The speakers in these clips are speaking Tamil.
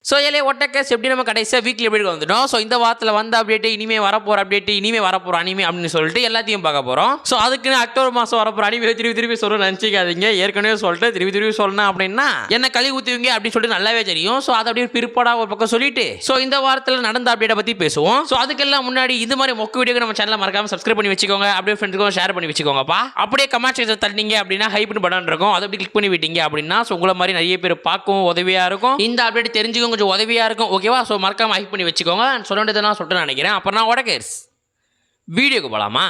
ஸோ ஏலே ஒட்டக்கஸ் எப்படி நம்ம கடைசியாக வீக்லி அப்டேட் வந்துட்டோம். ஸோ இந்த வாரத்தில் வந்த அப்டேட், இனிமேல் வரப்போகிற அப்டேட், இனிமேல் வரப்போகிற அனிமே அப்படின்னு சொல்லிட்டு எல்லாத்தையும் பார்க்க போகிறோம். ஸோ அதுக்குன்னு அக்டோபர் மாதம் வரப்போகிற அனிமே திருப்பி சொல்ல நினச்சிக்காதீங்க. ஏற்கனவே சொல்லிட்டு திருப்பி சொல்லணும் அப்படின்னா என்ன கழி ஊற்றுவீங்க அப்படின்னு சொல்லிட்டு நல்லாவே தெரியும். ஸோ அதை அப்படியே பிற்பாடாக ஒரு பக்கம் சொல்லிட்டு ஸோ இந்த வாரத்தில் நடந்த அப்டேட்டை பற்றி பேசுவோம். ஸோ அதுக்கெல்லாம் முன்னாடி இது மாதிரி மொக்க வீடியோக்கு நம்ம சேனலை மறக்காம சப்ஸ்கிரைப் பண்ணி வச்சுக்கோங்க. அப்படியே ஃப்ரெண்ட்ஸுக்கும் ஷேர் பண்ணி வச்சுக்கோங்கப்பா. அப்படியே கமெண்ட் செக்ஷன் தள்ளிங்க அப்படின்னா ஹைப்னு பட்டன் இருக்கும், அதை அப்படி கிளிக் பண்ணி விட்டீங்க அப்படின்னா ஸோ உங்களை மாதிரி நிறைய பேர் பார்க்கவும் உதவியாக இருக்கும். இந்த அப்டேட் தெரிஞ்சுக்கும் கொஞ்சம் உதவியாக இருக்கும். ஓகேவா? ஸோ மறக்காம ஹைப் பண்ணி வச்சுக்கோங்க. சொல்ல வேண்டியதை நான் சொல்லிட்டு நினைக்கிறேன். அப்புறம் நான் உடக்கேர்ஸ் வீடியோக்கு போகலாமா?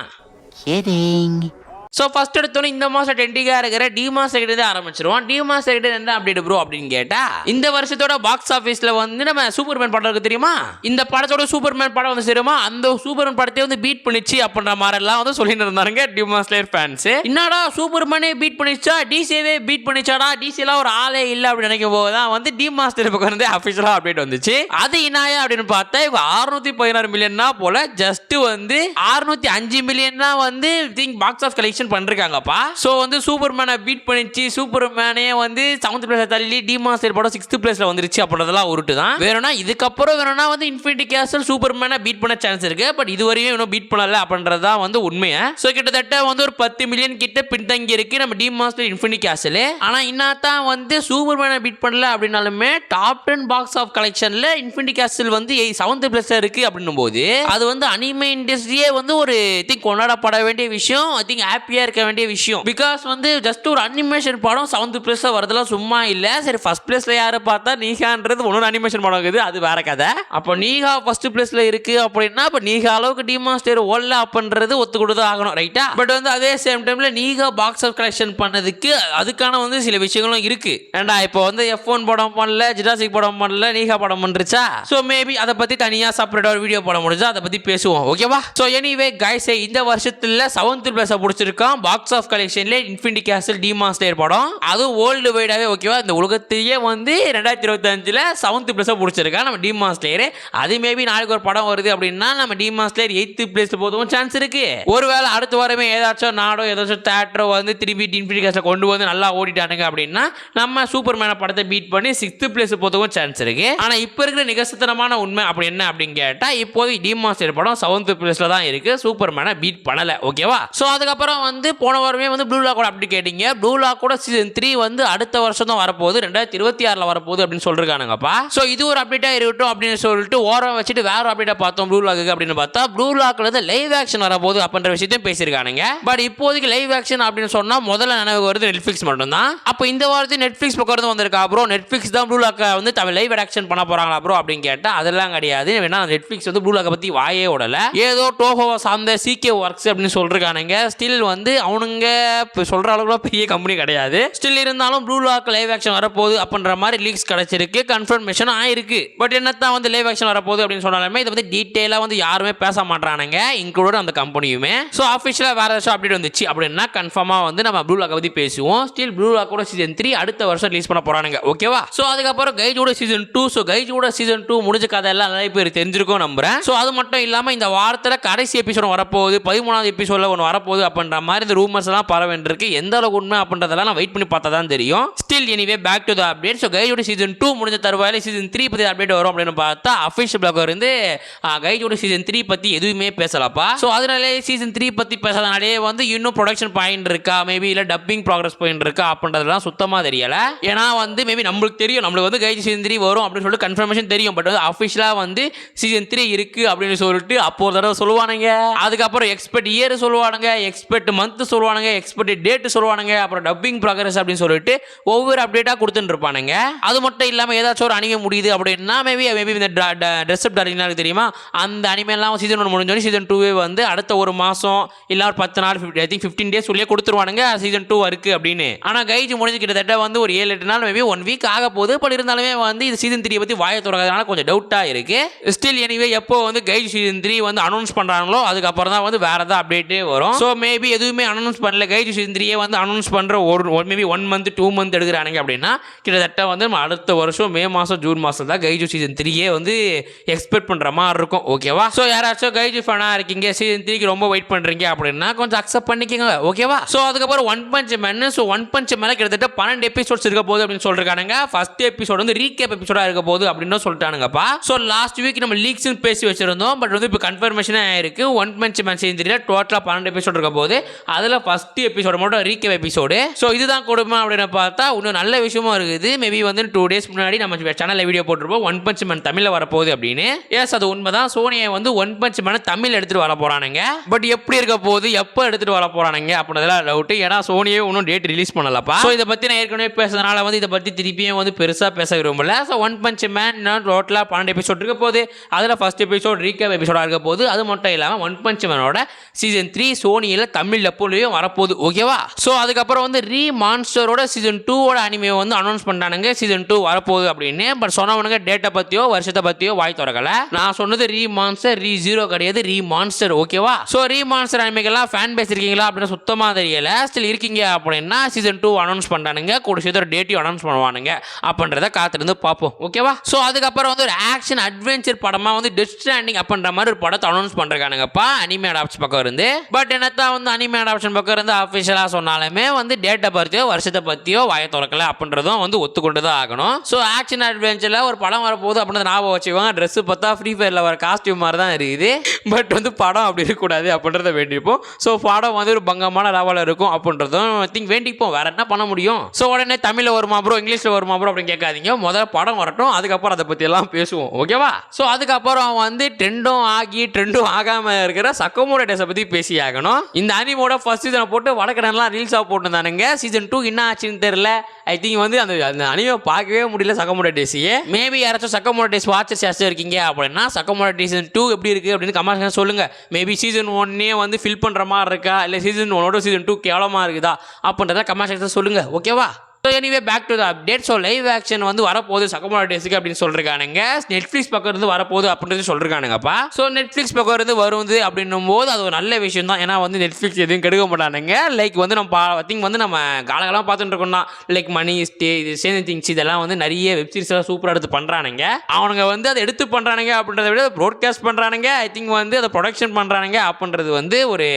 ஸோ ஃபர்ஸ்ட் எடுத்தோன்னே இந்த மாதம் டென்டிக்காக இருக்கிற டிமாஸ் செகண்ட் ஆரம்பிச்சிருவோம். டிமாஸ் செகண்ட் என்ன அப்டேட் ப்ரோ அப்படின்னு கேட்டா, இந்த வருஷத்தோட பாக்ஸ் ஆஃபீஸில் வந்து நம்ம சூப்பர்மேன் படம் இருக்கு தெரியுமா? இந்த படத்தோட சூப்பர்மேன் படம் வந்து தெரியுமா? அந்த சூப்பர்மேன் படத்தை வந்து பீட் பண்ணிச்சு அப்படின்ற மாதிரிலாம் வந்து சொல்லிட்டு இருந்தாங்க டிமாஸ் லேயர் ஃபேன்ஸ். என்னடா சூப்பர்மேனே பீட் பண்ணிச்சா, டிசிஏவே பீட் பண்ணிச்சாடா, டிசிலாம் ஒரு ஆளே இல்லை அப்படின்னு நினைக்கும் போது தான் வந்து டிமாஸ் லேயர் பக்கம் வந்து அஃபிஷியலாக அப்டேட் வந்துச்சு. அது இனாயா அப்படின்னு பார்த்தா இவங்க 616 மில்லியன்னா போல ஜஸ்ட் வந்து 605 மில்லியன்னா வந்து பாக்ஸ் ஆஃப் கலெக்ஷன் பண்றாங்கப்பா. சோ வந்து சூப்பர்மேனை பீட் பண்ணிச்சு. சூப்பர்மேனே வந்து 7th பிளேஸ்ல தள்ளி டிமாஸ் லேயர் படம் 6th பிளேஸ்ல வந்துருச்சு அப்படின்றதெல்லாம் உருட்டு தான். வேணும்னா இதுக்கப்புறம் வேணும்னா வந்து இன்ஃபினிட்டி கேசல் சூப்பர்மேனை பீட் பண்ண சான்ஸ் இருக்கு. பட் இதுவரையும் இன்னும் பீட் பண்ணல அப்படின்றதா வந்து உண்மையா. சோ கிட்டத்தட்ட வந்து ஒரு 10 மில்லியன் கிட்ட பின்தங்கி இருக்கு நம்ம டிமாஸ் லேயர் இன்ஃபினிட்டி கேசல். ஆனா இன்னதான் வந்து சூப்பர்மேனை பீட் பண்ணல அப்படினாலுமே டாப் 10 பாக்ஸ் ஆஃப் கலெக்ஷன்ல இன்ஃபினிட்டி கேசல் வந்து 7th பிளேஸ்ல இருக்கு அப்படின்னும் போது அது வந்து அனிமே இண்டஸ்ட்ரியே வந்து ஒரு கொண்டாடப்பட வேண்டிய விஷயம். ஐ திங்க் ஹாப்பியா இருக்க வேண்டிய விஷயம். பிகாஸ் வந்து ஜஸ்ட் ஒரு அனிமேஷன் படம் 7th பிளேஸ்ல வரதெல்லாம் சும்மா இல்ல. சரி ஃபர்ஸ்ட் பிளேஸ்ல யாரை பார்த்தா நீகான்றது ஒரு அனிமேஷன் படம் இருக்குது, அது வேற கதை. அப்போ நீகா ஃபர்ஸ்ட் பிளேஸ்ல இருக்கு அப்படின்னா அப்ப நீகா அளவுக்கு டிமாஸ் லேயர் ஓடல அப்படின்றது ஒத்துக்கிட்டு ஆகணும், ரைட்டா? பட் வந்து அதே சேம் டைம்ல நீகா பாக்ஸ் ஆஃப் கலெக்ஷன் பண்ணதுக்கு அதுக்கான வந்து சில விஷயங்களும் இருக்கு. ஏண்டா இப்போ வந்து F1 படம் பண்ணல, ஜுராசிக் படம் பண்ணல, நீகா படம் பண்ணிருச்சா? சோ மேபி அதை பத்தி தனியா செப்பரேட்டா ஒரு வீடியோ போட முடிஞ்சா அதை பத்தி பேசுவோம். ஓகேவா? சோ எனிவே கைஸ், இந்த வருஷத்துல 7th பிளேஸ் பிடிச்சிருக்கான் பாக்ஸ் ஆஃப் கலெக்ஷன்ல இன்ஃபினிட்டி கேசல் டிமாஸ் லேயர் படம். அது வேர்ல்டு வைடாவே ஓகேவா இந்த உலகத்திலேயே வந்து 2025ல 7th பிளேஸ் பிடிச்சிருக்கான் நம்ம டிமாஸ் லேயர். அது மேபி நாளைக்கு ஒரு படம் வருது அப்படின்னா நம்ம டிமாஸ் லேயர் 8th பிளேஸ் போதும் சான்ஸ் இருக்கு. ஒருவேளை அடுத்த வாரமே ஏதாச்சும் நாடோ ஏதாச்சும் தியேட்டரோ வந்து திருப்பி இன்ஃபினிட்டி கேசல் கொண்டு வந்து நல்லா ஓடிட்டானுங்க அப்படின்னா நம்ம சூப்பர்மேன் படத்தை பீட் பண்ணி 6th பிளேஸ் போதும் சான்ஸ் இருக்கு. ஆனா இப்ப இருக்கிற நிகழ்த்தனமான உண்மை அப்படி என்ன அப்படின்னு கேட்டா இப்போது டிமாஸ் லேயர் படம் 7th பிளேஸ்ல தான் இருக்கு, சூப்பர்மேனை பீட் பண்ணல. ஓகேவா? சோ அதுக்கப்புறம் வந்து போன வாரமே வந்து ப்ளூ லாக் கூட அப்படி கேட்டீங்க. ப்ளூ லாக் கூட சீசன் 3 வந்து அடுத்த வருஷம் தான் வரப்போகுது, 2026ல வரப்போகுது அப்படின்னு சொல்றானுங்கப்பா. சோ இது ஒரு அப்டேட்டா இருக்கட்டும் அப்படின்னு சொல்லிட்டு ஓரம் வச்சுட்டு வேற அப்டேட்டா பார்த்தோம் ப்ளூ லாக்கு அப்படின்னு பார்த்தா ப்ளூ லாக்ல இருந்து லைவ் ஆக்ஷன் வரப்போகுது அப்படின்ற விஷயத்தையும் பேசியிருக்கானுங்க. பட் இப்போதைக்கு லைவ் ஆக்ஷன் அப்படின்னு சொன்னா முதல்ல நினைவு வருது நெட்ஃபிளிக்ஸ் மட்டும் தான். அப்போ இந்த வாரத்தில் நெட்ஃபிளிக்ஸ் பக்கம் இருந்து வந்திருக்கா ப்ரோ, நெட்ஃபிளிக்ஸ் தான் ப்ளூ லாக்கை வந்து லைவ் ஆக்ஷன் பண்ண போறாங்களா ப்ரோ அப்படின்னு கேட்டா அதெல்லாம் கிடையாது. வேணா நெட்ஃபிளிக்ஸ் வந்து ப்ளூ லாக்கை பத்தி வாயே விடல. ஏதோ டோஹோவை சார்ந்த சிகே ஒர்க்ஸ் அப்படின்னு சொல்றானுங்க. ஸ்டில் வந்து அவனுங்க சொல்ற அளவுக்கு பெரிய கம்பெனி கிடையாது. ஸ்டில் இருந்தாலும் ப்ளூ லாக் லைவ் ஆக்ஷன் வரப்போகுது அப்படின்ற மாதிரி லீக்ஸ் கிடைச்சிருக்கு, கன்ஃபர்மேஷன் ஆயிருக்கு. பட் என்னத்தான் வந்து லைவ் ஆக்ஷன் வரப்போகுது அப்படின்னு சொன்னாலுமே இதை வந்து டீட்டெயிலாக வந்து யாருமே பேச மாட்டானுங்க, இன்க்ளூட் அந்த கம்பெனியுமே. ஸோ ஆஃபிஷியலாக வேற ஏதாச்சும் அப்டேட் வந்துச்சு அப்படின்னா கன்ஃபார்மாக வந்து நம்ம ப்ளூ லாக்கை பற்றி பேசுவோம். ஸ்டில் ப்ளூ லாக் கூட சீசன் 3 அடுத்த வருஷம் ரிலீஸ் பண்ண போறானுங்க. ஓகேவா? ஸோ அதுக்கப்புறம் கைஜோட சீசன் 2. ஸோ கைஜோட சீசன் 2 முடிஞ்ச கதை எல்லாம் நிறைய பேர் தெரிஞ்சிருக்கும் நம்புறேன். ஸோ அது மட்டும் இல்லாமல் இந்த வாரத்தில் கடைசி எபிசோட் வரப்போகுது, 13வது எபிசோட்ல ஒன்று வரப்போகுது அப்படின்ற மாதிரி இந்த ரூமர்ஸ் எல்லாம் பரவேண்டிருக்கு. எந்த அளவுக்கு உண்மை அப்படின்றதெல்லாம் நான் வெயிட் பண்ணி பார்த்தா தான் தெரியும். Still anyway back to the update. So கைஜோட சீசன் 2 முடிஞ்ச தருவாயில சீசன் 3 பற்றி அப்டேட் வரும் அப்படின்னு பார்த்தா அஃபிஷியல் பிளாகர் இருந்து கைஜோட சீசன் 3 பற்றி எதுவுமே பேசலப்பா. ஸோ அதனாலே சீசன் 3 பற்றி பேசாதனாலே வந்து இன்னும் ப்ரொடக்ஷன் பாயிண்ட் இருக்கா, மேபி இல்லை டப்பிங் ப்ராக்ரஸ் பாயிண்ட் இருக்கா அப்படின்றதெல்லாம் சுத்தமாக தெரியல. ஏன்னா வந்து மேபி நம்மளுக்கு தெரியும் நம்மளுக்கு வந்து கைஜ் சீசன் 3 வரும் அப்படின்னு சொல்லிட்டு கன்ஃபர்மேஷன் தெரியும். பட் வந்து அஃபிஷியலாக வந்து சீசன் 3 இருக்கு அப்படின்னு சொல்லிட்டு அப்போ ஒரு தடவை சொல்லுவானுங்க, அதுக்கப்புறம் எக்ஸ்பெக்ட் இயர் சொல்லுவானுங்க, எக்ஸ்பெக்ட் மந்த் சொல்லுவானுங்க, எக்ஸ்பெக்ட் டேட் சொல்லுவானுங்க, அப்புறம் டப்பிங் ப்ராக்ரஸ் அப்படின்னு சொல்லிட்டு ஒவ்வொரு அப்டேட்டாக கொடுத்துட்டு இருப்பானுங்க. அது மட்டும் இல்லாமல் ஏதாச்சும் ஒரு அனிமே முடியுது அப்படின்னா மேபி இந்த ட்ரெஸ் அப் டார்லிங் தெரியுமா, அந்த அனிமேலாம் சீசன் 1 முடிஞ்சோடனே சீசன் 2 வந்து அடுத்த ஒரு மாதம் இல்லை ஒரு 10 நாள் ஐ திங்க் 15 டேஸ் உள்ளே கொடுத்துருவானுங்க சீசன் 2 இருக்கு அப்படின்னு. ஆனால் கைஜ் முடிஞ்சு கிட்டத்தட்ட வந்து ஒரு 7-8 நாள் மேபி 1 வீக் ஆக போகுது. பட் இருந்தாலுமே வந்து இது சீசன் 3 பற்றி வாயை தொடங்கிறதுனால கொஞ்சம் டவுட்டாக இருக்கு. ஸ்டில் எனிவே எப்போ வந்து கைஜ் சீசன் 3 வந்து அனௌன்ஸ் பண்றாங்களோ அதுக்கப்புறம் தான் வந்து வேற ஏதாவது அப்டேட்டே வரும். ஸோ மேபி எதுவுமே அனௌன்ஸ் பண்ணல கைஜு சீசன் 3 வந்து அனௌன்ஸ் பண்ற மேபி 1 மந்த் 2 மந்த் எடுக்கிறாங்க அப்படின்னா கிட்டத்தட்ட வந்து நம்ம அடுத்த வருஷம் மே மாதம் ஜூன் மாதம் தான் கைஜு சீசன் 3 வந்து எக்ஸ்பெக்ட் பண்ற மாதிரி இருக்கும். ஓகேவா? ஸோ யாராச்சும் கைஜு ஃபேனா இருக்கீங்க சீசன் 3க்கு ரொம்ப வெயிட் பண்றீங்க அப்படின்னா கொஞ்சம் அக்செப்ட் பண்ணிக்கோங்க. ஓகேவா? ஸோ அதுக்கப்புறம் One Punch Man. So One Punch மேல கிட்டத்தட்ட 12 எபிசோட்ஸ் இருக்க போகுது அப்படின்னு சொல்லிருக்கானுங்க. ஃபர்ஸ்ட் எபிசோட் வந்து ரீகேப் எபிசோடா இருக்க போகுது அப்படின்னு சொல்லிட்டானுங்கப்பா. ஸோ லாஸ்ட் வீக் நம்ம லீக்ஸ் பேசி வச்சிருந்தோம். பட் வந்து இப்போ கன்ஃபர்மேஷன் ஆயிருக்கு. ஒன் பஞ்ச் மேன் சீசன் 3 டோட்டலா 12 எபிசோட் இருக்க போகுது. அதுல ஃபர்ஸ்ட் எபிசோட் மட்டும் ரீகேப் எபிசோடு. ஸோ இதுதான் கொடுமை அப்படின்னு பார்த்தா இன்னும் நல்ல விஷயமும் இருக்குது. மேபி வந்து 2 days முன்னாடி நம்ம சேனல்ல வீடியோ போட்டிருப்போம் ஒன் பஞ்ச் மேன் தமிழ்ல வரப்போகுது அப்படின்னு. எஸ் அது உண்மைதான். சோனியை வந்து ஒன் பஞ்ச் மேன் தமிழ் எடுத்துட்டு வர போறானுங்க. பட் எப்படி இருக்க போகுது எப்போ எடுத்துட்டு வர போறானுங்க அப்படின்றதுலாம் டவுட். ஏன்னா சோனியே இன்னும் டேட் ரிலீஸ் பண்ணலப்பா. ஸோ இதை பத்தி நான் ஏற்கனவே பேசுறதுனால வந்து இதை பத்தி திருப்பியும் வந்து பெருசா பேச விரும்பல. ஸோ ஒன் பஞ்ச் மேன் டோட்டலா 12 எபிசோட் இருக்க போகுது. அதுல ஃபர்ஸ்ட் எபிசோட் ரீகேப் எபிசோடா இருக்க போகுது. அது மட்டும் இல்லாம ஒன் பஞ்ச் மேனோட சீசன் 3 சோனியில தமிழ் எப்போலையும் வரப்போகுது. ஓகேவா? ஸோ அதுக்கப்புறம் வந்து ரீ மான்ஸ்டரோட சீசன் 2 அனிமே வந்து அனௌன்ஸ் பண்ணானுங்க சீசன் 2 வரப்போகுது அப்படின்னு. பட் சொன்னவனுங்க டேட்டை பத்தியோ வருஷத்தை பத்தியோ வாய் திறக்கல. நான் சொன்னது ரீ மான்ஸ்டர் ரீ ஜீரோ கிடையாது ரீ மான்ஸ்டர். ஓகேவா? ஸோ ரீ மான்ஸ்டர் அனிமேக்கெல்லாம் ஃபேன் பேஸ் இருக்கீங்களா அப்படின்னு சுத்தமா தெரியல. ஸ்டில் இருக்கீங்க அப்படின்னா சீசன் 2 அனௌன்ஸ் பண்ணானுங்க. கூட சேர்த்து ஒரு டேட்டையும் அனௌன்ஸ் பண்ணுவானுங்க அப்படின்றத காத்திருந்து பார்ப்போம். ஓகேவா? ஸோ அதுக்கப்புறம் வந்து ஒரு ஆக்ஷன் அட்வென்ச்சர் படமா வந்து டெத் ஸ்ட்ராண்டிங் அப்படின்ற மாதிரி ஒரு படத்தை அனௌன்ஸ் பண்றானுங்கப்பா அனிமே அடாப்ஷன் பக்கம் இருந்து. பட் என்னத்தான் வந்து அனிமே அடாப்ஷன் பக்கம் இருந்து அஃபிஷியலா சொன்னாலுமே வந்து டேட்டை பத்தியோ வருஷத்தை பத்தியோ வாய திறக்கல அப்படின்றதும் வந்து ஒத்துக்கொண்டு தான் ஆகணும். ஸோ ஆக்ஷன் அட்வென்ச்சர்ல ஒரு படம் வரப்போகுது அப்படின்றத ஞாபகம் வச்சுக்கோங்க. ட்ரெஸ் பார்த்தா ஃப்ரீ ஃபயர்ல வர காஸ்டியூம் மாதிரி தான் இருக்குது. பட் வந்து படம் அப்படி இருக்கக்கூடாது அப்படின்றத வேண்டிப்போம். ஸோ படம் வந்து ஒரு பங்கமான லெவலில் இருக்கும் அப்படின்றதும் திங்க் வேண்டிப்போம். வேற என்ன பண்ண முடியும்? ஸோ உடனே தமிழில் வருமா ப்ரோ இங்கிலீஷில் வருமா ப்ரோ அப்படின்னு கேட்காதீங்க. முதல்ல படம் வரட்டும் அதுக்கப்புறம் அதை பற்றி எல்லாம் பேசுவோம். ஓகேவா? ஸோ அதுக்கப்புறம் வந்து ட்ரெண்டும் ஆகி ட்ரெண்டும் ஆகாமல் இருக்கிற சக்கமோட டேஸை பற்றி பேசி ஆகணும். இந்த அனிமோட ஃபர்ஸ்ட் சீசனை போட்டு வடக்கடன்லாம் ரீல்ஸாக போட்டுருந்தானுங்க. சீசன் 2 என்ன ஆச்சுன்னு தெரியல. ஐ திங்க் வந்து அந்த அனிமே பார்க்கவே முடியல சக்கமோட டேஸையே. மேபி யாராச்சும் சக்கமோட டேஸ் வாட்சஸ் யாராச்சும் இருக்கீங்க அப்படின்னா சக்கமோட சீசன் 2 எப்படி இருக்கு அப்படின்னு கமெண்ட் சொல்லுங்க. மேபி சீசன் 1 வந்து ஃபில் பண்ற மாதிரி இருக்கா இல்லை சீசன் 1 சீசன் 2 கேவலமா இருக்குதா அப்படின்றத கமெண்ட் செக்ஷன்ல சொல்லுங்க. ஓகேவா? So anyway back to the update. So live action வந்து வரப்போகுது சக்கமோட டேஸுக்கு அப்படின்னு சொல்லிருக்கானுங்க. நெட்ஃப்ளிக்ஸ் பக்கம் இருந்து வரப்போகுது அப்படின்றது சொல்லிருக்கானுங்கப்பா. ஸோ நெட்ஃப்ளிக்ஸ் பக்கம் இருந்து வருது அப்படின்னும் போது அது ஒரு நல்ல விஷயம் தான். ஏன்னா வந்து நெட்ஃப்ளிக்ஸ் எதுவும் கெடுக்க மாட்டானுங்க. லைக் வந்து நம்ம திங்க் வந்து நம்ம காலகாலம் பார்த்துட்டு இருக்கோம்னா லைக் மணி ஸ்டே இது சேஞ்ச் திங்ஸ் இதெல்லாம் வந்து நிறைய வெப்சீரிஸ் எல்லாம் சூப்பராக எடுத்து பண்ணுறானுங்க. அவனுங்க வந்து அதை எடுத்து பண்ணுறானுங்க அப்படின்றத விட ப்ராட்காஸ்ட் பண்ணுறானுங்க. ஐ திங்க் வந்து அதை ப்ரொடக்ஷன் பண்ணுறானுங்க அப்படின்றது வந்து ஒரு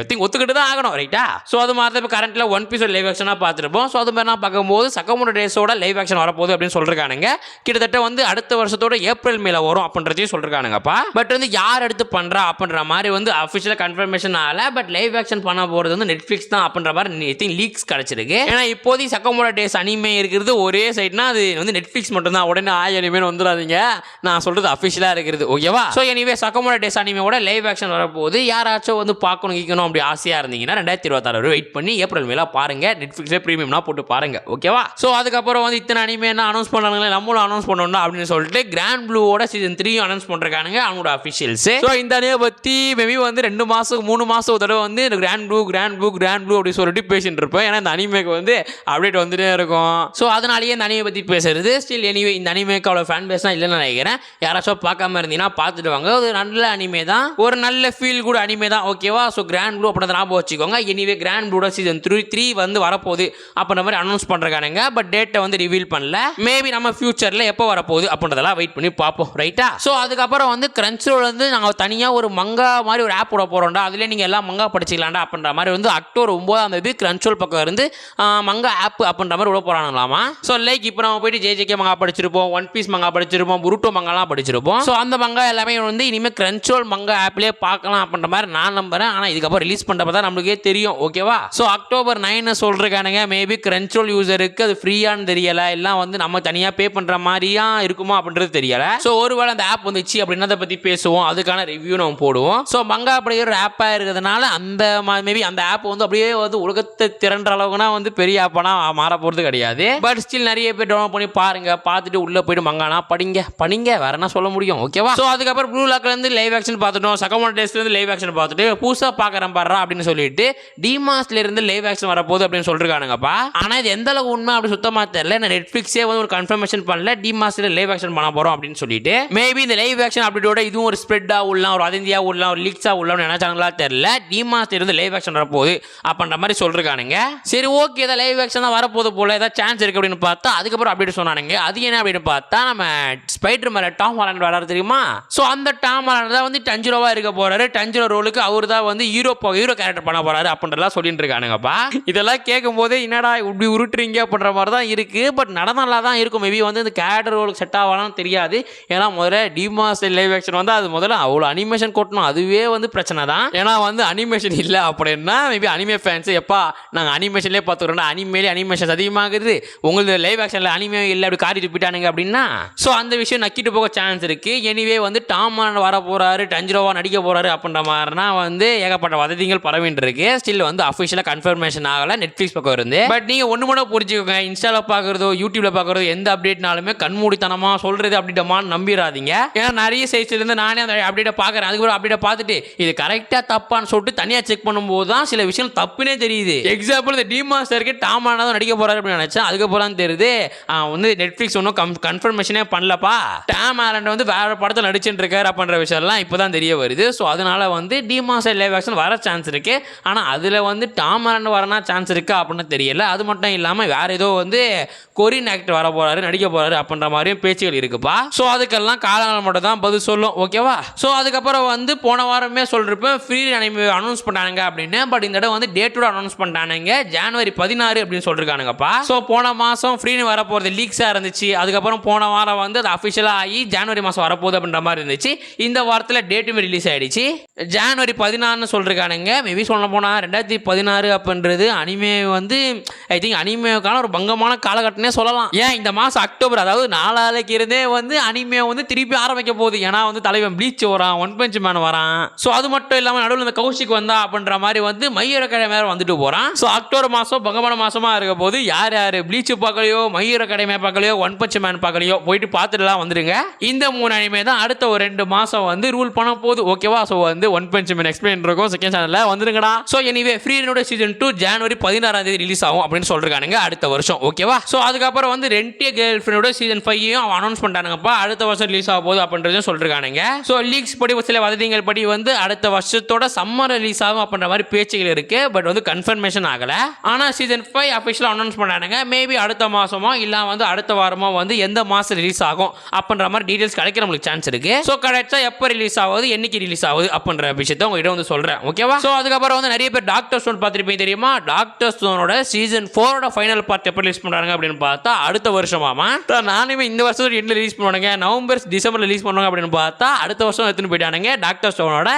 திங்க் ஒத்துக்கிட்டு தான் ஆகணும். ரைட்டா? ஸோ அது மாதிரி இப்போ கரண்ட்டில் ஒன் பீஸ் லைவ் ஆக்ஷனாக பார்த்துருப்போம். ஸோ அது மாதிரி நான் போது சக்கமோட டேஸோட லைவ் ஆக்ஷன் வரப்போகுது அப்படின்னு சொல்லிருக்கானுங்க. கிட்டத்தட்ட வந்து அடுத்த வருஷத்தோட ஏப்ரல் மேல வரும் அப்படின்றதையும் சொல்லிருக்கானுங்கப்பா. பட் வந்து யார் எடுத்து பண்றா அப்படின்ற மாதிரி வந்து அஃபிஷியலா கன்ஃபர்மேஷன் ஆகல. பட் லைவ் ஆக்ஷன் பண்ண போறது வந்து நெட்ஃபிளிக்ஸ் தான் அப்படின்ற மாதிரி லீக்ஸ் கிடைச்சிருக்கு. ஏன்னா இப்போதைக்கு சக்கமோட டேஸ் அனிமே இருக்கிறது ஒரே சைட்னா அது வந்து நெட்ஃபிளிக்ஸ் மட்டும் தான். உடனே அனிமேன்னு வந்துடாதீங்க. நான் சொல்றது அஃபிஷியலா இருக்கிறது. ஓகேவா? ஸோ எனிவே சக்கமோட டேஸ் அனிமேவோட லைவ் ஆக்ஷன் வரப்போகுது. யாராச்சும் வந்து பார்க்கணும் அப்படி ஆசையா இருந்தீங்கன்னா 2026 வெயிட் பண்ணி ஏப்ரல் மேல பாருங்க. நெட்ஃபிளிக்ஸ்ல பிரீமியம்னா போட்டு பாருங்க. ஓகேவா? ஸோ அதுக்கப்புறம் வந்து இத்தனை அனிமே என்ன அனௌன்ஸ் பண்ணாங்களே நம்மளும் அனௌன்ஸ் பண்ணணும் அப்படின்னு சொல்லிட்டு கிராண்ட் ப்ளூவோட சீசன் 3 அனௌன்ஸ் பண்றாங்க அவங்களோட அஃபிஷியல்ஸ். ஸோ இந்த அனிமே பத்தி மேபி வந்து 2 மாசம் 3 மாசம் ஒரு தடவை வந்து கிராண்ட் ப்ளூ அப்படி சொல்லிட்டு பேசிட்டு இருப்பேன். ஏன்னா இந்த அனிமேக்கு வந்து அப்டேட் வந்துட்டே இருக்கும். ஸோ அதனாலேயே இந்த அனிமே பத்தி பேசுறது. ஸ்டில் எனிவே இந்த அனிமேக்கு அவ்வளோ ஃபேன் பேஸ்லாம் இல்லைன்னு நினைக்கிறேன். யாராச்சும் பார்க்காம இருந்தீங்கன்னா பார்த்துட்டு வாங்க. ஒரு நல்ல அனிமே தான். ஒரு நல்ல ஃபீல் குட் அனிமே தான். ஓகேவா? ஸோ கிராண்ட் ப்ளூ அப்படின்றத ஞாபகம் வச்சுக்கோங்க. எனிவே கிராண்ட் ப்ளூட சீசன் 3 வந்து வரப்போகுது அப்படின்ற மாதிரி அனௌன்ஸ் பண்றாங்க. பட் டேட்டை வந்து ரிவீல் பண்ணல. மேபி நம்ம ஃபியூச்சர்ல எப்போ வரப்போகுது அப்படின்றதெல்லாம் வெயிட் பண்ணி பார்ப்போம். ரைட்டா? ஸோ அதுக்கப்புறம் வந்து கிரன்ச்ரோல் வந்து நாங்கள் தனியாக ஒரு மங்கா மாதிரி ஒரு ஆப் விட போகிறோம்டா. அதுலேயே நீங்கள் எல்லாம் மங்கா படிச்சிக்கலாம்டா அப்படின்ற மாதிரி வந்து அக்டோபர் 9 கிரன்ச்ரோல் பக்கம் இருந்து மங்கா ஆப் அப்படின்ற மாதிரி விட போகிறாங்களாமா. ஸோ லைக் இப்போ நம்ம போயிட்டு ஜேஜேகே மங்கா படிச்சிருப்போம், ஒன் பீஸ் மங்கா படிச்சிருப்போம், புருட்டோ மங்காலாம் படிச்சிருப்போம். ஸோ அந்த மங்கா எல்லாமே வந்து இனிமேல் கிரன்ச்ரோல் மங்கா ஆப்லேயே பார்க்கலாம் அப்படின்ற மாதிரி நான் நம்புறேன். ஆனால் இதுக்கப்புறம் ரிலீஸ் பண்ணுறப்ப தான் நம்மளுக்கே தெரியும். ஓகேவா? ஸோ அக்டோபர் 9 சொல்றானுங்க. மேபி கிரன்ச்ரோல் யூசருக்கு அது ஃப்ரீயானு தெரியல, எல்லாம் வந்து நம்ம தனியாக பே பண்ணுற மாதிரியா இருக்குமா அப்படின்றது தெரியல. ஸோ ஒருவேளை அந்த ஆப் வந்துச்சு அப்படின்னா அதை பற்றி பேசுவோம். அதுக்கான ரிவ்யூ நம்ம போடுவோம். ஸோ மங்கா அப்படி ஒரு ஆப்பாக இருக்கிறதுனால அந்த மேபி அந்த ஆப் வந்து அப்படியே வந்து உலகத்தை திரண்ட அளவுக்குனா வந்து பெரிய ஆப்பானா மாற போகிறது கிடையாது. பட் ஸ்டில் நிறைய பேர் டவுன்லோட் பண்ணி பாருங்க. பார்த்துட்டு உள்ளே போயிட்டு மங்கானா படிங்க வேற என்ன சொல்ல முடியும். ஓகேவா? ஸோ அதுக்கப்புறம் ப்ளூ லாக்லேருந்து லைவ் ஆக்ஷன் பார்த்துட்டோம். சக்கமோட டேஸ்லேருந்து லைவ் ஆக்ஷன் பார்த்துட்டு புதுசாக பார்க்குறேன் பாடுறா அப்படின்னு சொல்லிட்டு டிமாஸ்ல இருந்து லைவ் ஆக்ஷன் வரப்போகுது அப்படின்னு சொல்லிருக்கானுங்கப்பா. ஆனால் இது எந்த எந்த அளவுக்கு உண்மை அப்படி சுத்தமாக தெரியல. நான் நெட்ஃப்ளிக்ஸே வந்து ஒரு கன்ஃபர்மேஷன் பண்ணல டிமாஸ்டர் லைவ் ஆக்ஷன் பண்ண போகிறோம் அப்படின்னு சொல்லிட்டு. மேபி இந்த லைவ் ஆக்ஷன் அப்டேட்டோட இதுவும் ஒரு ஸ்ப்ரெட்டாக உள்ளலாம், ஒரு அதந்தியாக உள்ளலாம், ஒரு லீக்ஸாக உள்ளலாம் நினைச்சாங்களா தெரியல. டிமாஸ்டர் வந்து லைவ் ஆக்ஷன் வரப்போகுது அப்படின்ற மாதிரி சொல்லிருக்கானுங்க. சரி ஓகே, ஏதாவது லைவ் ஆக்ஷன் தான் வரப்போது போல, ஏதாவது சான்ஸ் இருக்கு அப்படின்னு பார்த்தா அதுக்கப்புறம் அப்டேட் சொன்னானுங்க. அது என்ன அப்படின்னு பார்த்தா நம்ம ஸ்பைடர் மேல டாம் ஹாலண்ட் வராரு தெரியுமா? ஸோ அந்த டாம் ஹாலண்ட் தான் வந்து டஞ்சிரோவா இருக்க போறாரு. டஞ்சிரோ ரோலுக்கு அவர் தான் வந்து ஹீரோ கேரக்டர் பண்ண போறாரு அப்படின்றலாம் சொல்லிட்டு இருக்கானுங்கப்பா. இதெல்லாம் கேட்கும் போது என்னடா இப்படி உருட்டுறீங்க அப்படின்ற மாதிரி தான் இருக்கு. பட் நடந்தால தான் இருக்கும். மேபி வந்து இந்த கேரக்டர் ரோலுக்கு செட் ஆகலாம்னு தெரியாது. ஏன்னா முதல்ல டிமாஸ்டர் லைவ் ஆக்ஷன் வந்து அது முதல்ல அவ்வளோ அனிமேஷன் கொட்டணும், அதுவே வந்து பிரச்சனை தான். ஏன்னா வந்து அனிமேஷன் இல்லை அப்படின்னா மேபி அனிமே ஃபேன்ஸ் எப்பா நாங்கள் அனிமேஷன்லேயே பார்த்துக்கிறோம், அனிமேஷன் அதிகமாகுது, உங்களுக்கு லைவ் ஆக்ஷனில் அனிமே இல்லை அப்படி காட்டிட்டு போயிட்டானுங்க அப்படின்னா ஸோ அந்த விஷயம் நக்கிட்டு போக சான்ஸ் இருக்கு. எனிவே வந்து டாம் ஹாலண்ட் வர போறாரு, டஞ்சிரோவா நடிக்க போறாரு அப்படின்ற மாதிரினா வந்து ஏகப்பட்ட வதந்திகள் பரவிட்டு இருக்கு. ஸ்டில் வந்து அஃபிஷியலாக கன்ஃபர்மேஷன் ஆகல நெட்ஃப்ளிக்ஸ் பக்கம் இருந்து. பட் நீங்க ஒன்று மட்டும் புரிஞ்சுக்கோங்க, இன்ஸ்டால பார்க்குறதோ யூடியூப்ல பார்க்குறதோ எந்த அப்டேட்னாலுமே கண்மூடித்தனமா சொல்றது அப்படிட்டமான்னு நம்பிடாதீங்க. ஏன்னா நிறைய சைட்ஸ்ல இருந்து நானே அந்த அப்டேட்டை பார்க்குறேன், அதுக்கப்புறம் அப்டேட்டை பார்த்துட்டு இது கரெக்டாக தப்பான்னு சொல்லிட்டு தனியாக செக் பண்ணும்போது தான் சில விஷயம் தப்புனே தெரியுது. எக்ஸாம்பிள் இந்த டிமாஸ்டருக்கு டாம் ஹாலண்ட் தான் நடிக்க போறாரு அப்படின்னு நினைச்சேன். அதுக்கப்புறம் தெரியுது வந்து நெட்ஃப்ளிக்ஸ் ஒன்றும் கன்ஃபர்மேஷனே பண்ணலப்பா, டாம் ஹாலண்ட் வந்து வேற படத்தில் நடிச்சுட்டு இருக்காரு அப்படின்ற விஷயம்லாம் இப்போதான் தெரிய வருது. ஸோ அதனால வந்து டிமாஸ்டர் லைவ் ஆக்ஷன் வர சான்ஸ் இருக்கு. ஆனால் அதில் வந்து டாம் ஹாலண்ட் வரனா சான்ஸ் இருக்கா அப்படின்னு தெரியல. அது மட்டும் இல்லாமல் வேற ஏதோ வந்து கொரியன் ஆக்டர் வர போறாரு, நடிக்க போறாரு அப்படின்ற மாதிரியும் பேச்சுகள் இருக்குப்பா. ஸோ அதுக்கெல்லாம் காலங்கள் மட்டும் தான் பதில் சொல்லும். ஓகேவா? ஸோ அதுக்கப்புறம் வந்து போன வாரமே சொல்றப்ப ஃப்ரீ அனிமே அனௌன்ஸ் பண்ணானுங்க அப்படின்னு. பட் இந்த தடவை வந்து டேட்டோட அனௌன்ஸ் பண்ணானுங்க, ஜனவரி 16 அப்படின்னு சொல்லிருக்கானுங்கப்பா. ஸோ போன மாதம் ஃப்ரீன்னு வரப்போகிறது லீக்ஸாக இருந்துச்சு. அதுக்கப்புறம் போன வாரம் வந்து அது அஃபிஷியலாக ஆகி ஜனவரி மாதம் வரப்போகுது அப்படின்ற மாதிரி இருந்துச்சு. இந்த வாரத்தில் டேட்டுமே ரிலீஸ் ஆயிடுச்சு, ஜனவரி 16 சொல்லிருக்கானுங்க. மேபி சொல்ல போனால் 2016 அப்படின்றது அனிமே வந்து ஐ திங்க் அனிமேக்கான ஒரு பங்கமான காலகட்டமே சொல்லலாம். ஏன் இந்த மாதம் அக்டோபர், அதாவது 4 நாளைக்கு இருந்தே வந்து அனிமே வந்து திருப்பி ஆரம்பிக்க போகுது. ஏன்னா வந்து தலைவன் ப்ளீச் வரான், ஒன் பஞ்ச் மேன் வரான். ஸோ அது மட்டும் இல்லாமல் நடுவில் இந்த கௌஷிக் வந்தா அப்படின்ற மாதிரி வந்து மையரக்கடை மேலே வந்துட்டு போகிறான். ஸோ அக்டோபர் மாதம் பங்கமான மாசமா இருக்க போது யார் யார் ப்ளீச் பார்க்கலையோ, மையரக்கடை பார்க்கலையோ, ஒன் பஞ்ச் மேன் பார்க்கலையோ போயிட்டு பார்த்துட்டுலாம் வந்துடுங்க. இந்த 3 அனிமே தான் அடுத்த ஒரு 2 மாதம் வந்து ரூல் பண்ண போகுது. ஓகேவா? ஸோ வந்து ஒன் பஞ்ச் மேன் எக்ஸ்பிளைன் இருக்கும் செகண்ட் சேனலில் வந்துருங்கடா. ஸோ எனிவே ஃப்ரீனோட சீசன் 2 ஜனவரி 16 ரிலீஸ் ஆகும் அப்படின்னு சொல்றானுங்க அடுத்த வருஷம். ஓகேவா? ஸோ அதுக்கப்புறம் வந்து ரெண்டே கேர்ள் ஃப்ரெண்டோட சீசன் 5 அனௌன்ஸ் பண்ணிட்டானுங்கப்பா, அடுத்த வருஷம் ரிலீஸ் ஆக போகுது அப்படின்றதும் சொல்றானுங்க. ஸோ லீக்ஸ் படி சில வதந்திகள் படி வந்து அடுத்த வருஷத்தோட சம்மர் ரிலீஸ் ஆகும் அப்படின்ற மாதிரி பேச்சுகள் இருக்கு. பட் வந்து கன்ஃபர்மேஷன் ஆகல. ஆனால் சீசன் 5 அஃபிஷியலாக அனௌன்ஸ் பண்ணானுங்க. மேபி அடுத்த மாசமோ இல்லை வந்து அடுத்த வாரமோ வந்து எந்த மாதம் ரிலீஸ் ஆகும் அப்படின்ற மாதிரி டீடைல்ஸ் கிடைக்க நம்மளுக்கு சான்ஸ் இருக்கு. ஸோ கிடைச்சா எப்போ ரிலீஸ் ஆகுது, என்னைக்கு ரிலீஸ் ஆகுது அப்படின்ற விஷயத்தை உங்ககிட்ட வந்து சொல்றேன். ஓகேவா? ஸோ அதுக்கப்புறம் வந்து நிறைய பேர் டாக்டர் ஸ்டோன் பார்த்துருப்பீங்க தெரியுமா? டாக்டர் ஸ்டோனோட சீசன் 4 ஃபைனல் பார்ட் எப்போ ரிலீஸ் பண்ணுறாங்க அப்படின்னு பார்த்தா அடுத்த வருஷமாமா. நானுமே இந்த வருஷம் என்ன ரிலீஸ் பண்ணுவாங்க, நவம்பர் டிசம்பர் ரிலீஸ் பண்ணுவாங்க அப்படின்னு பார்த்தா அடுத்த வருஷம் எடுத்துன்னு போயிட்டானுங்க டாக்டர் ஸ்டோனோட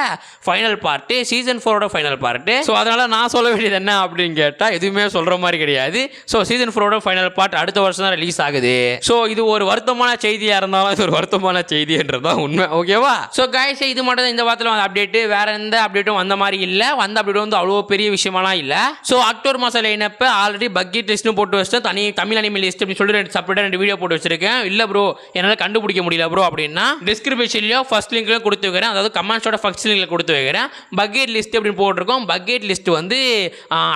final part, season 4 final part. So அதனால நான் சொல்ல வேண்டியது என்ன அப்படின்னு கேட்டால் எதுவுமே சொல்ற மாதிரி கிடையாது. ஸோ சீசன் 4 ஃபைனல் பார்ட் அடுத்த வருஷம் தான் ரிலீஸ் ஆகுது. ஸோ இது ஒரு வருத்தமான செய்தியாக இருந்தாலும் இது ஒரு வருத்தமான செய்தின்றதான் உண்மை. ஓகேவா? ஸோ கைஸ் இது மட்டும் தான் இந்த வாரத்தில் வந்த அப்டேட். வேற எந்த அப்டேட்டும் வந்த மாதிரி இல்லை. வந்த அப்டேட் வந்து அவ்வளோ பெரிய விஷயமாலாம் இல்லை. ஸோ அக்டோபர் மாதம் லைனப்ப ஆல்ரெடி பக்கெட் லிஸ்ட்னு போட்டு வச்சுட்டு தனி தமிழ் அனிமே லிஸ்ட் அப்படின்னு சொல்லிட்டு செப்பரேட்டாக 2 வீடியோ போட்டு வச்சிருக்கேன். இல்லை ப்ரோ என்னால் கண்டுபிடிக்க முடியல ப்ரோ அப்படின்னா டிஸ்கிரிப்ஷன்லையோ ஃபர்ஸ்ட் லிங்க்லையும் கொடுத்து வைக்கிறேன், அதாவது கமெண்ட்ஸோட ஃபர்ஸ்ட் லிங்க்ல கொடுத்து வைக்கிறேன். பக்கெட் லிஸ்ட் அப்படின்னு போட்டிருக்கோம். பக்கெட் லிஸ்ட் வந்து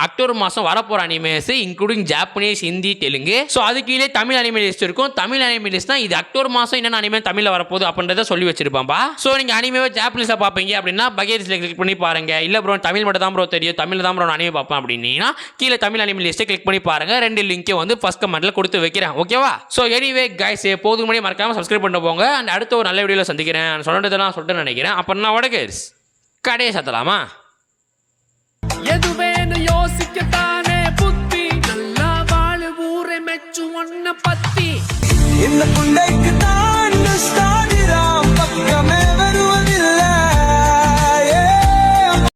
அக்டோபர் மாதம் வரப்போகிற animes including Japanese, Hindi, Telugu. So அது கீழே தமிழ் அனிமே லிஸ்ட் இருக்கும். தமிழ் அனிமே லிஸ்ட் தான் இது அக்டோபர் மாதம் என்னென்ன அனிமே தமிழில் வரப்போகுது அப்படின்றத சொல்லி வச்சிருப்பான்பா. ஸோ நீங்கள் அனிமேவை ஜாப்பனீஸில் பார்ப்பீங்க அப்படின்னா பக்கெட் லிஸ்ட்டில் கிளிக் பண்ணி பாருங்க. இல்லை ப்ரோ தமிழ் மட்டும் தான் ப்ரோ தெரியும், தமிழ் தான் ப்ரோ நான் அனிமே பார்ப்பேன் அப்படின்னா கீழே தமிழ் அனிமே லிஸ்ட்டை கிளிக் பண்ணி பாருங்க. 2 லிங்க்கை வந்து ஃபர்ஸ்ட் கமெண்ட்ல கொடுத்து வைக்கிறேன். ஓகேவா? ஸோ எனிவே கைஸ் போதும் முன்னாடி மறக்காம சப்ஸ்கிரைப் பண்ண போங்க. அண்ட் அடுத்த ஒரு நல்ல வீடியோவில் சந்திக்கிறேன். சொல்லிட்டு நினைக்கிறேன். அப்போ நான் கடையை சத்தலாமா?